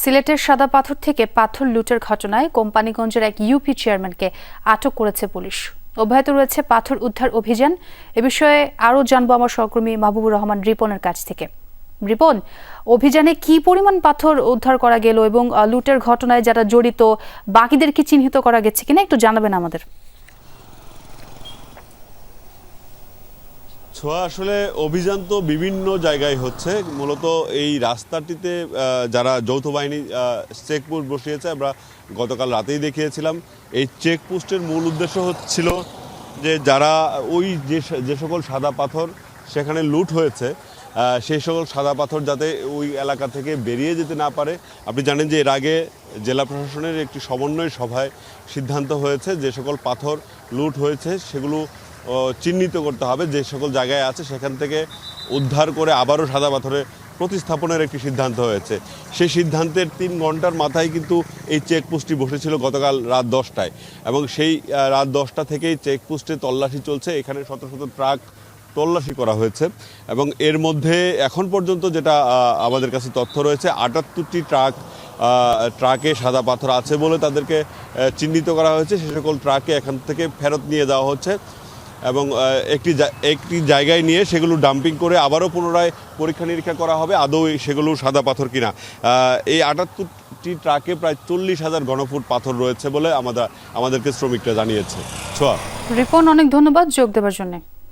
সিলেটের সাদা পাথর থেকে পাথর লুটের ঘটনায় কোম্পানিগঞ্জের এক ইউপি চেয়ারম্যানকে আটক করেছে পুলিশ। অব্যাহত রয়েছে পাথর উদ্ধার অভিযান। এ বিষয়ে আরও জানবো আমার সহকর্মী মাহবুবুর রহমান রিপনের কাছ থেকে। রিপন, অভিযানে কি পরিমাণ পাথর উদ্ধার করা গেল এবং লুটের ঘটনায় যারা জড়িত বাকিদের কি চিহ্নিত করা গেছে কিনা একটু জানাবেন আমাদের। আসলে অভিযান তো বিভিন্ন জায়গায় হচ্ছে। মূলত এই রাস্তাটিতে যারা যৌথ বাহিনী চেকপোস্ট বসিয়েছে, আমরা গতকাল রাতেই দেখিয়েছিলাম। এই চেকপোস্টের মূল উদ্দেশ্য হচ্ছিল যে যারা ওই যে সকল সাদা পাথর সেখানে লুট হয়েছে সেই সকল সাদা পাথর যাতে ওই এলাকা থেকে বেরিয়ে যেতে না পারে। আপনি জানেন যে এর আগে জেলা প্রশাসনের একটি সমন্বয় সভায় সিদ্ধান্ত হয়েছে যে সকল পাথর লুট হয়েছে সেগুলো চিহ্নিত করতে হবে, যে সকল জায়গায় আছে সেখান থেকে উদ্ধার করে আবারও সাদা পাথরে প্রতিস্থাপনের একটি সিদ্ধান্ত হয়েছে। সেই সিদ্ধান্তের 3 ঘন্টার মাথায় কিন্তু এই চেকপোস্টটি বসেছিল গতকাল রাত 10টায়, এবং সেই রাত 10টা থেকেই চেকপোস্টে তল্লাশি চলছে। এখানে শত শত ট্রাক তল্লাশি করা হয়েছে এবং এর মধ্যে এখন পর্যন্ত যেটা আমাদের কাছে তথ্য রয়েছে 78টি ট্রাকে সাদা পাথর আছে বলে তাদেরকে চিহ্নিত করা হয়েছে। সে সকল ট্রাকে এখান থেকে ফেরত নিয়ে যাওয়া হচ্ছে এবং একটি জায়গায় নিয়ে সেগুলো ডাম্পিং করে আবারও পুনরায় পরীক্ষা নিরীক্ষা করা হবে আদৌ সেগুলো সাদা পাথর কিনা। এই 78টি ট্রাকে প্রায় 40,000 ঘনফুট পাথর রয়েছে বলে আমাদেরকে শ্রমিকরা জানিয়েছে। রিপন, অনেক ধন্যবাদ যোগ দেওয়ার জন্য।